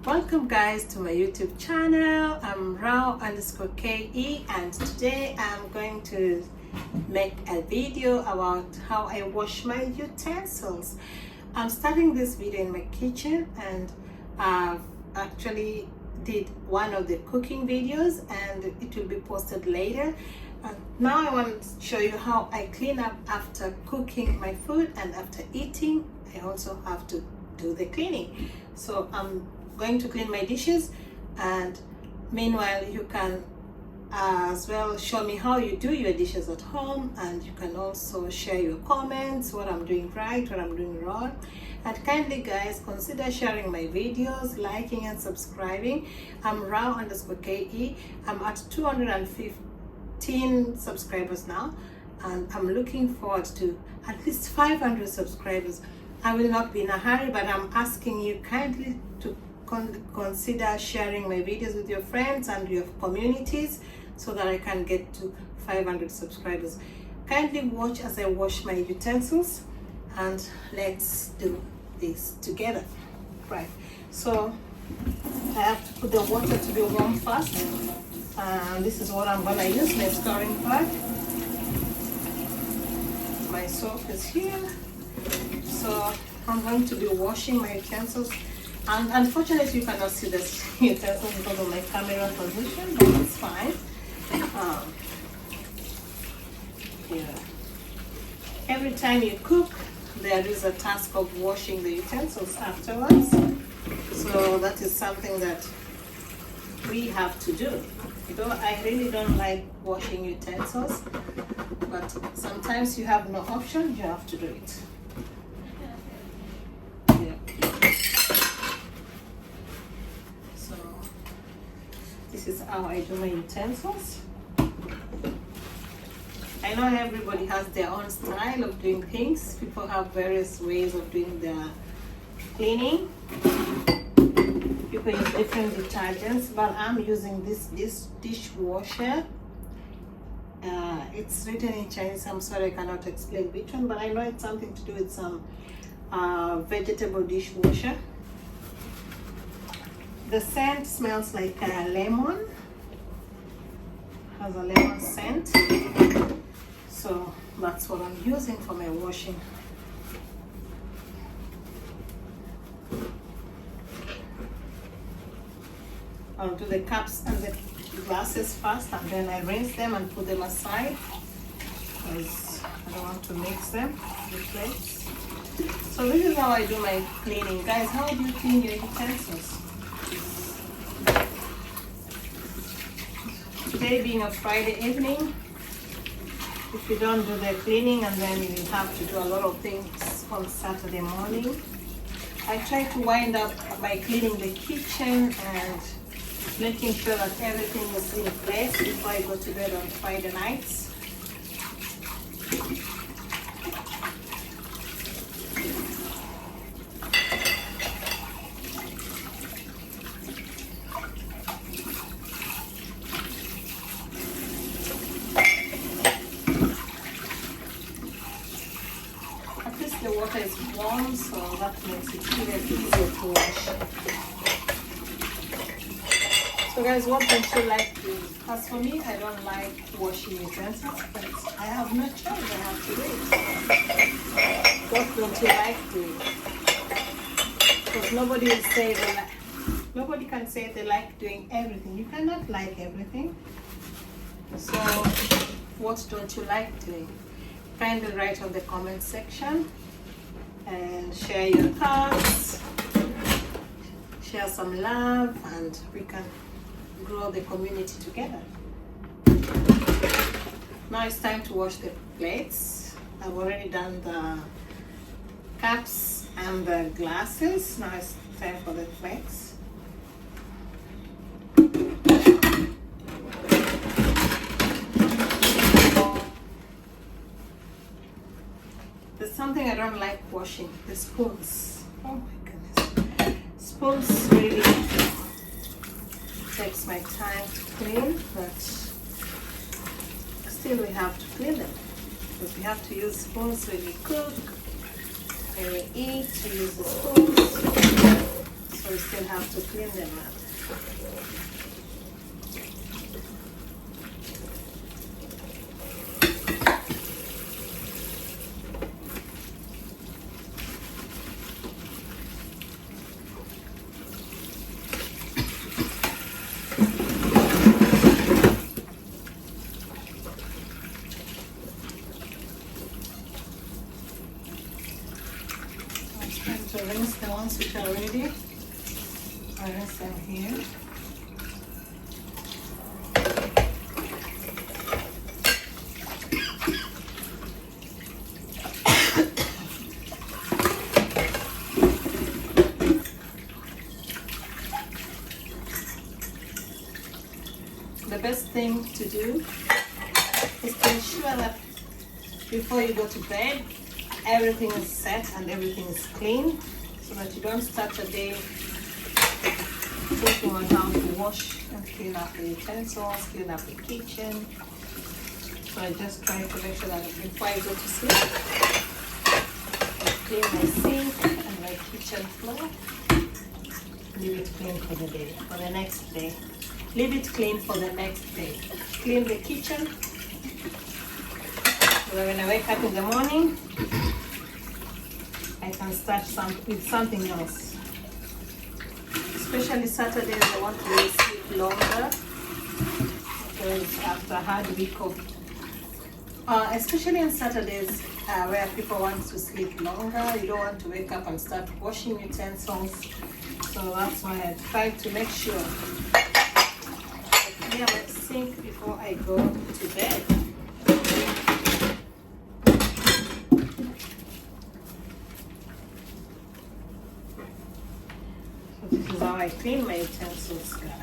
Welcome guys to my YouTube channel. I'm Rao_KE and today I'm going to make a video about how I wash my utensils. I'm starting this video in my kitchen and I've actually did one of the cooking videos and it will be posted later. Now I want to show you how I clean up after cooking my food, and after eating I also have to do the cleaning. So I'm going to clean my dishes, and meanwhile you can as well show me how you do your dishes at home, and you can also share your comments, what I'm doing right, what I'm doing wrong. And kindly guys, consider sharing my videos, liking and subscribing. I'm Rao_KE. I'm at 215 subscribers now, and I'm looking forward to at least 500 subscribers. I will not be in a hurry, but I'm asking you kindly to consider sharing my videos with your friends and your communities so that I can get to 500 subscribers. Kindly watch as I wash my utensils, and let's do this together. Right, so I have to put the water to be warm first, and this is what I'm gonna use, my scouring pad. My soap is here, so I'm going to be washing my utensils. And unfortunately you cannot see this utensils because of my camera position, but it's fine. Yeah. Every time you cook, there is a task of washing the utensils afterwards. So that is something that we have to do. I really don't like washing utensils, but sometimes you have no option, you have to do it. Yeah. So this is how I do my utensils. I know everybody has their own style of doing things. People have various ways of doing their cleaning. People use different detergents, but I'm using this dishwasher. It's written in Chinese. I'm sorry I cannot explain which one, but I know it's something to do with some vegetable dishwasher. The scent smells like a lemon. Has a lemon scent. So that's what I'm using for my washing. I'll do the cups and the glasses first, and then I rinse them and put them aside because I don't want to mix them with plates. So this is how I do my cleaning. Guys, how do you clean your utensils? Today being a Friday evening, if you don't do the cleaning, and then you have to do a lot of things on Saturday morning. I try to wind up by cleaning the kitchen and making sure that everything is in place before I go to bed on Friday nights. At least the water is warm, so that makes it even easier to wash. So guys, what don't you like to do? As for me, I don't like washing utensils, but I have no choice, I have to do it. What don't you like doing? Because nobody will say nobody can say they like doing everything. You cannot like everything. So what don't you like doing? Kindly write on the comment section and share your thoughts, share some love, and we can grow the community together. Now it's time to wash the plates. I've already done the cups and the glasses. Now it's time for the plates. There's something I don't like washing, the spoons. Oh my goodness. Spoons really takes my time to clean, but still we have to clean them because we have to use spoons when we cook, when we eat, we use the spoons. So so you still have to clean them up. To rinse the ones which are ready. I rinse them here. The best thing to do is to ensure that before you go to bed, everything is set and everything is clean, so that you don't start a day thinking on how to wash and clean up the utensils, clean up the kitchen. So I just try to make sure that before I go to sleep, I clean my sink and my kitchen floor. Leave it clean for the day, for the next day. Leave it clean for the next day. Clean the kitchen. So that when I wake up in the morning, I can start with something else. Especially Saturdays, I want to really sleep longer because after a hard week of, especially on Saturdays where people want to sleep longer, you don't want to wake up and start washing utensils. So that's why I try to make sure I clear my sink before I go to bed. This is how I clean my utensils, guys.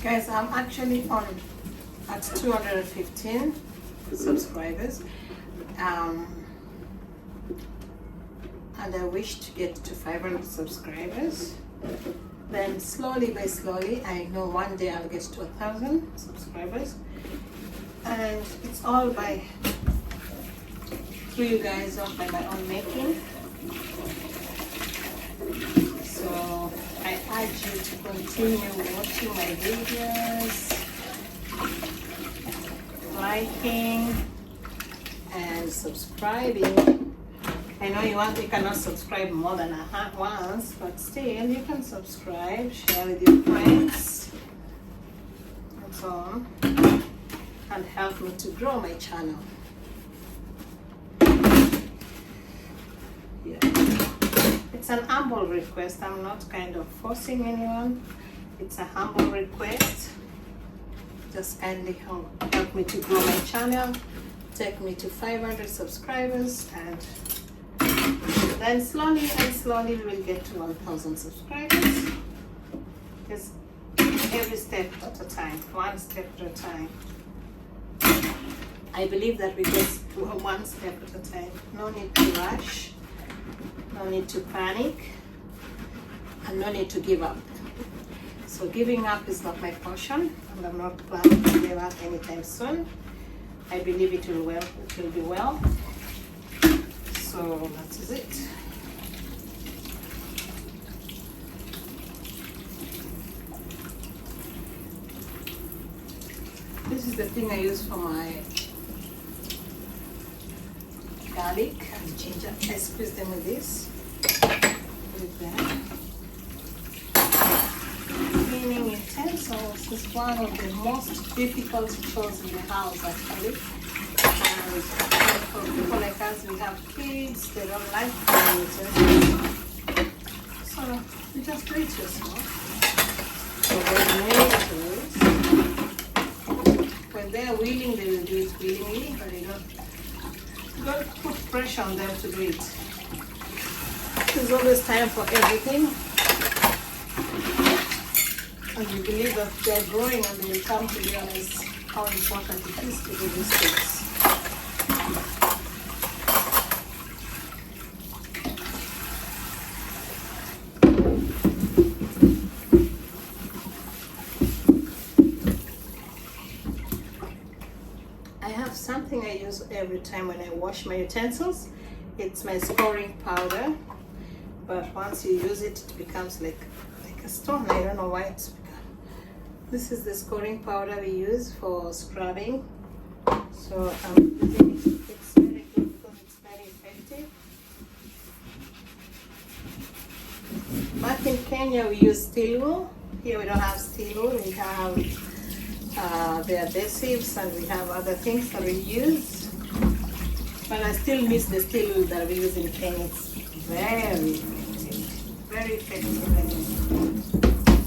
Guys, I'm actually at 215 subscribers, and I wish to get to 500 subscribers. Then slowly by slowly, I know one day I'll get to 1,000 subscribers, and it's all through you guys, not by my own making. So I urge you to continue watching my videos, liking and subscribing. I know you cannot subscribe more than once, but still you can subscribe, share with your friends and so on, and help me to grow my channel. Yeah. It's an humble request. I'm not kind of forcing anyone. It's a humble request. Just kindly help me to grow my channel, take me to 500 subscribers, and then slowly and slowly we will get to 1,000 subscribers. Just every step at a time, one step at a time. I believe that we get to one step at a time. No need to rush. No need to panic, and no need to give up. So giving up is not my portion, and I'm not planning to give up anytime soon. I believe it will be well. So that is it. This is the thing I use for my garlic and ginger. I squeeze them with this. With that. Cleaning utensils is one of the most difficult chores in the house, actually. And for people like us, we have kids, they don't like cleaning utensils. So You just do it yourself. So when they're willing, they will do it willingly, but you don't put pressure on them to do it. There's always time for everything. And we believe that they're growing and they will come to realize how important it is to do these things. I have something I use every time when I wash my utensils. It's my scoring powder, but once you use it, it becomes like a stone. I don't know why it's become. This is the scoring powder we use for scrubbing. So I'm using it. It's very good because it's very effective. Back in Kenya, we use steel wool. Here we don't have steel wool. We have the adhesives and we have other things that we use. But I still miss the steel wool that we use in Kenya. It's very effective.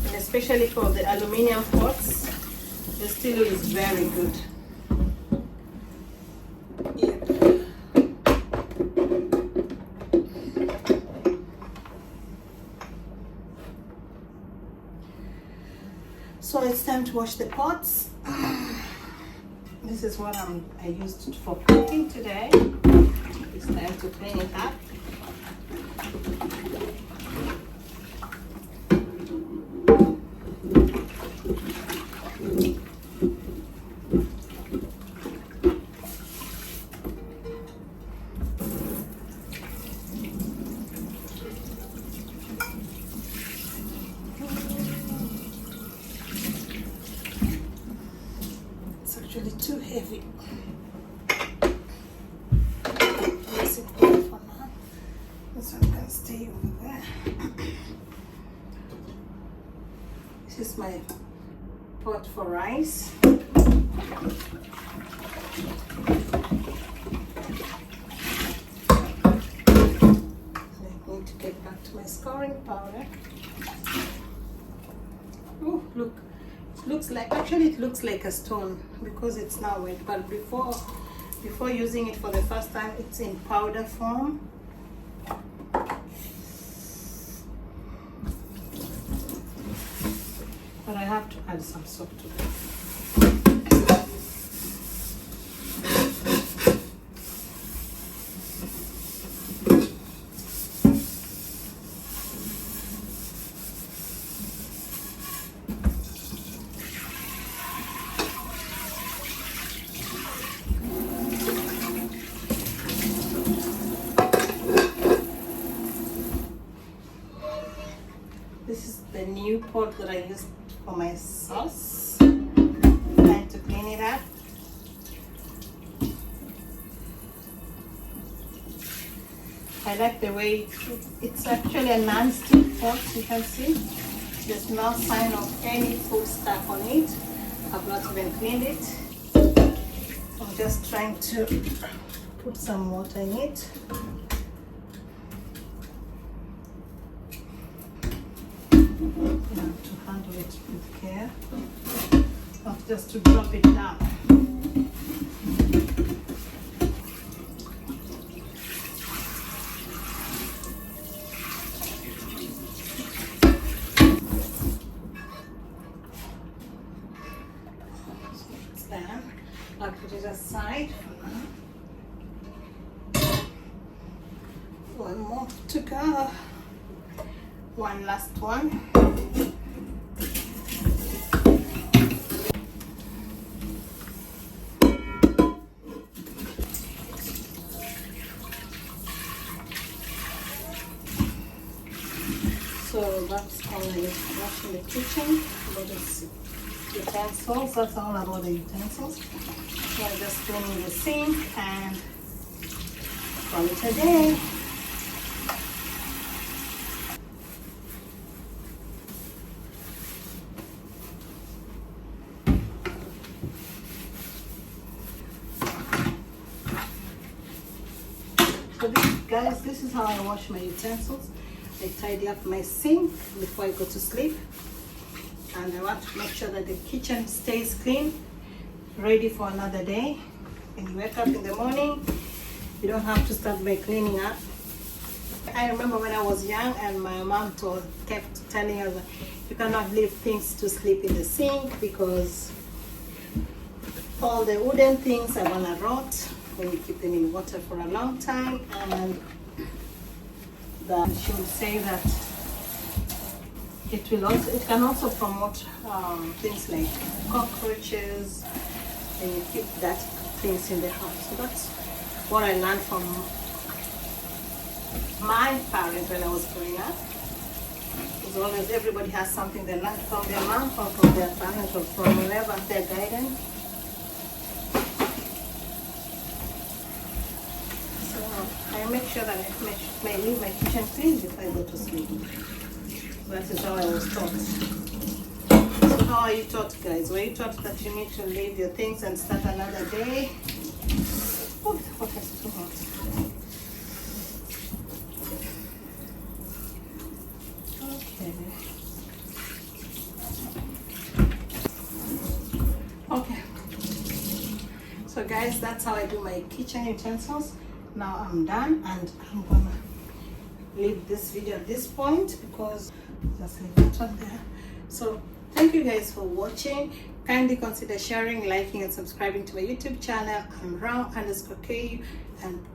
And especially for the aluminum pots, the steel wool is very good. So it's time to wash the pots. This is what I used for cooking today. It's time to clean it up. Too heavy. Place it there for now. This one can stay over there. This is my pot for rice. I need to get back to my scoring powder. Oh, look. It looks like a stone because it's now wet, but before using it for the first time, it's in powder form. But I have to add some soap to it. This is the new pot that I used for my sauce. Time to clean it up. I like the way it's actually a non-stick pot. You can see there's no sign of any food stuff on it. I've not even cleaned it. I'm just trying to put some water in it. You have to handle it with care, not just to drop it down. So it's done. I'll put it aside for now. One more to go. One last one. So that's all I need to wash in the kitchen. About the utensils, that's all about the utensils. So I'm just cleaning the sink and call it a day. So guys, this is how I wash my utensils. I I tidy up my sink before I go to sleep, and I want to make sure that the kitchen stays clean, ready for another day. When you wake up in the morning, you don't have to start by cleaning up. I remember when I was young and my mom kept telling us that you cannot leave things to sleep in the sink because all the wooden things are gonna rot when you keep them in water for a long time, and she would say that it can also promote things like cockroaches, and you keep that things in the house. So that's what I learned from my parents when I was growing up. As long as everybody has something they learned from their mom or from their parents or from wherever, their guidance. So I make sure that I leave my kitchen clean before I go to sleep. That is how I was taught. So how are you taught, guys? Were you taught that you need to leave your things and start another day? Oh, the water is too hot. Okay, so guys, that's how I do my kitchen utensils. Now I'm done, and I'm gonna leave this video at this point because just leave that one there. So thank you guys for watching. Kindly consider sharing, liking, and subscribing to my YouTube channel. I'm Rao_KU, and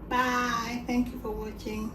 bye. Thank you for watching.